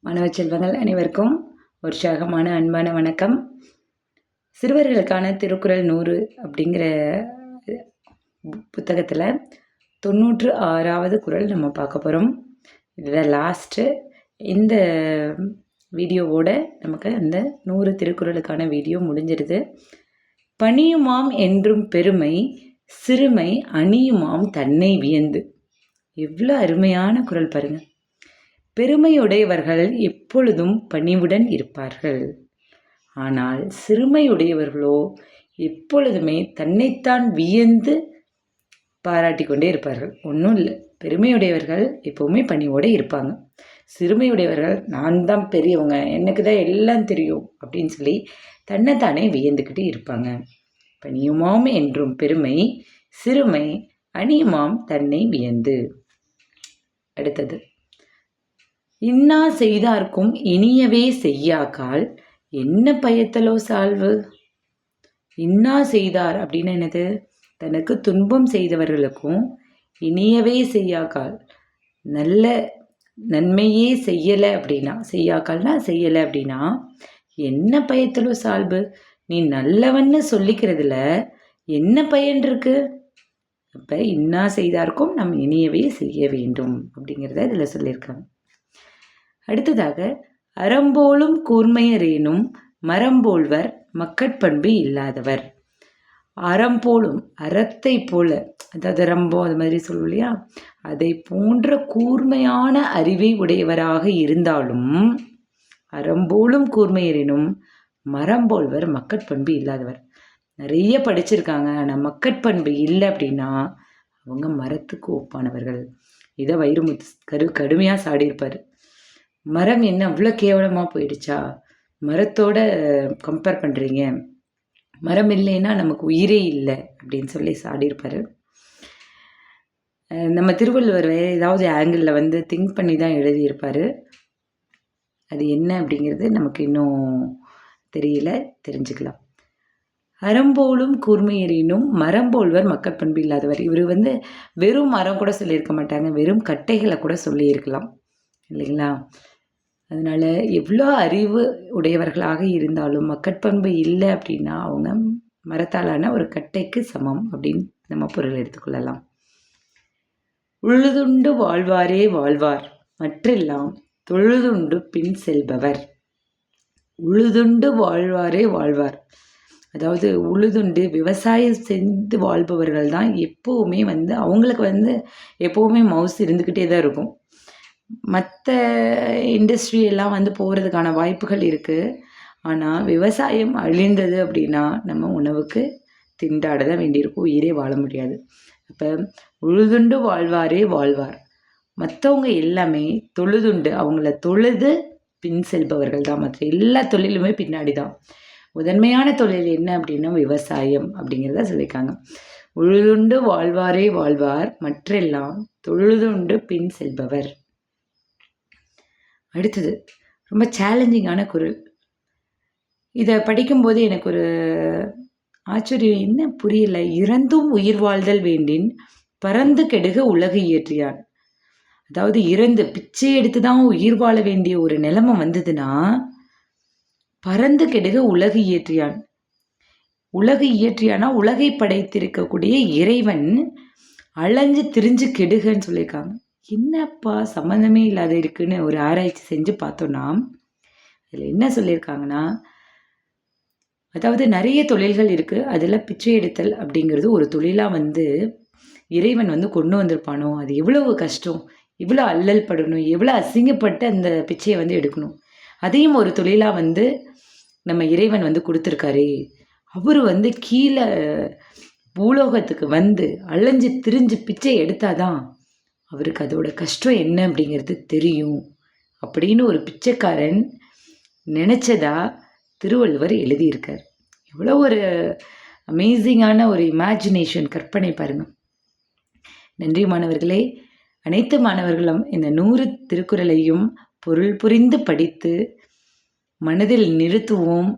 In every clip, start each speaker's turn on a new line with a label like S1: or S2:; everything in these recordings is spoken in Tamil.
S1: மாணவ செல்வங்கள் அனைவருக்கும் உற்சாகமான அன்பான வணக்கம். சிறுவர்களுக்கான திருக்குறள் 100 அப்படிங்கிற புத்தகத்தில் 96வது குறள் நம்ம பார்க்க போகிறோம். இதுதான் லாஸ்ட்டு. இந்த வீடியோவோட நமக்கு அந்த 100 திருக்குறளுக்கான வீடியோ முடிஞ்சிருது. பணியுமாம் என்றும் பெருமை, சிறுமை அணியுமாம் தன்னை வியந்து. எவ்வளோ அருமையான குறள் பாருங்கள். பெருமையுடையவர்கள் எப்பொழுதும் பணிவுடன் இருப்பார்கள். ஆனால் சிறுமையுடையவர்களோ எப்பொழுதுமே தன்னைத்தான் வியந்து பாராட்டி கொண்டே இருப்பார்கள். ஒன்றும் இல்லை, பெருமையுடையவர்கள் எப்போவுமே பணிவோடு இருப்பாங்க. சிறுமையுடையவர்கள் நான் தான் பெரியவங்க, எனக்கு தான் எல்லாம் தெரியும் அப்படின்னு சொல்லி தன்னைத்தானே வியந்துக்கிட்டு இருப்பாங்க. பணியுமாம் என்றும் பெருமை, சிறுமை அணியுமாம் தன்னை வியந்து. அடுத்தது, இன்னா செய்தார்க்கும் இனியவே செய்யாக்கால் என்ன பயத்தலோ சால்வு. இன்னா செய்தார் அப்படின்னு என்னது? தனக்கு துன்பம் செய்தவர்களுக்கும் இனியவே செய்யாக்கால், நல்ல நன்மையே செய்யலை அப்படின்னா, செய்யாக்கால்னா செய்யலை அப்படின்னா என்ன பயத்தலோ சால்வு, நீ நல்லவன்னு சொல்லிக்கிறதுல என்ன பயன் இருக்கு? அப்போ இன்னா செய்தார்க்கும் நாம் இனியவே செய்ய வேண்டும் அப்படிங்கிறத இதில் சொல்லியிருக்காங்க. அடுத்ததாக, அறம்போலும் கூர்மையரேனும் மரம்போல்வர் மக்கட்பண்பு இல்லாதவர். அறம்போலும், அறத்தை போல, அதாவது ரம்போ அது மாதிரி சொல்லுவோம் இல்லையா, அதை போன்ற கூர்மையான அறிவை உடையவராக இருந்தாலும் அறம்போலும் கூர்மையரேனும் மரம்போல்வர் மக்கட்பண்பு இல்லாதவர். நிறைய படிச்சிருக்காங்க, ஆனால் மக்கட்பண்பு இல்லை அப்படின்னா அவங்க மரத்துக்கு ஒப்பானவர்கள். இதை வைரமுத்து கடுமையாக சாடியிருப்பார். மரம் என்ன அவ்வளோ கேவலமாக போயிடுச்சா, மரத்தோட கம்பேர் பண்ணுறீங்க, மரம் இல்லைன்னா நமக்கு உயிரே இல்லை அப்படின்னு சொல்லி சாடியிருப்பார். நம்ம திருவள்ளுவர் வேறு ஏதாவது ஆங்கிளில் திங்க் பண்ணி தான் எழுதியிருப்பார். அது என்ன அப்படிங்கிறது நமக்கு இன்னும் தெரியல, தெரிஞ்சுக்கலாம். அறம்போலும் கூர்மையரினும் மரம்போல்வர் மக்கட்பண்பு இல்லாதவர். இவர் வெறும் மரம் கூட சொல்லியிருக்க மாட்டாங்க, வெறும் கட்டைகளை கூட சொல்லியிருக்கலாம் இல்லைங்களா? அதனால் எவ்வளோ அறிவு உடையவர்களாக இருந்தாலும் மக்கட்பண்பு இல்லை அப்படின்னா அவங்க மரத்தாலான ஒரு கட்டைக்கு சமம் அப்படின்னு நம்ம பொருள் எடுத்துக்கொள்ளலாம். உழுதுண்டு வாழ்வாரே வாழ்வார், மற்றெல்லாம் தொழுதுண்டு பின் செல்பவர். உழுதுண்டு வாழ்வாரே வாழ்வார், அதாவது உழுதுண்டு விவசாயம் செஞ்சு வாழ்பவர்கள் தான் எப்போவுமே அவங்களுக்கு எப்போவுமே மவுஸ் இருந்துக்கிட்டே தான் இருக்கும். மற்ற இண்டஸ்ட்ரியெல்லாம் போகிறதுக்கான வாய்ப்புகள் இருக்குது. ஆனால் விவசாயம் அழிந்தது அப்படின்னா நம்ம உணவுக்கு திண்டாட தான் வேண்டியிருக்கும், உயிரே வாழ முடியாது. அப்போ உழுதுண்டு வாழ்வாரே வாழ்வார், மற்றவங்க எல்லாமே தொழுதுண்டு, அவங்கள தொழுது பின் செல்பவர்கள் தான். மற்ற எல்லா தொழிலுமே பின்னாடி தான். முதன்மையான தொழில் என்ன அப்படின்னா விவசாயம் அப்படிங்கிறத சொல்லியிருக்காங்க. உழுதுண்டு வாழ்வாரே வாழ்வார், மற்றெல்லாம் தொழுதுண்டு பின் செல்பவர். அடுத்தது, ரொம்ப சேலஞ்சிங்கான குறள். இதை படிக்கும்போது எனக்கு ஒரு ஆச்சரியம், என்ன புரியல. இறந்தும் உயிர் வாழ்தல் வேண்டின் பறந்து கெடுக உலகு இயற்றியான். அதாவது இறந்து பிச்சை எடுத்து தான் உயிர் வாழ வேண்டிய ஒரு நிலைமை வந்ததுன்னா பறந்து கெடுக உலகு இயற்றியான். உலகு இயற்றியானா உலகை படைத்திருக்கக்கூடிய இறைவன் அலைஞ்சு திரிஞ்சு கெடுகன்னு சொல்லியிருக்காங்க. என்னப்பா சம்மந்தமே இல்லாத இருக்குன்னு ஒரு ஆராய்ச்சி செஞ்சு பார்த்தோன்னா அதில் என்ன சொல்லியிருக்காங்கன்னா, அதாவது நிறைய தொழில்கள் இருக்குது, அதில் பிச்சை எடுத்தல் அப்படிங்கிறது ஒரு தொழிலாக இறைவன் கொண்டு வந்திருப்பானோ, அது எவ்வளவு கஷ்டம், இவ்வளோ அல்லல் படணும், எவ்வளோ அசிங்கப்பட்டு அந்த பிச்சையை எடுக்கணும், அதையும் ஒரு தொழிலாக நம்ம இறைவன் கொடுத்துருக்காரே. அவர் கீழே பூலோகத்துக்கு அலைஞ்சு திரிஞ்சு பிச்சை எடுத்தாதான் அவருக்கு அதோட கஷ்டம் என்ன அப்படிங்கிறது தெரியும் அப்படின்னு ஒரு பிச்சைக்காரன் நினச்சதா திருவள்ளுவர் எழுதியிருக்கார். எவ்வளோ ஒரு அமேசிங்கான ஒரு இமேஜினேஷன், கற்பனை பாருங்கள். நன்றி மாணவர்களே. அனைத்து மாணவர்களும் இந்த 100 திருக்குறளையும் பொருள் புரிந்து படித்து மனதில் நிறுத்துவோம்,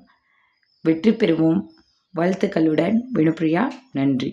S1: வெற்றி பெறுவோம். வாழ்த்துக்களுடன் வினுப்பிரியா. நன்றி.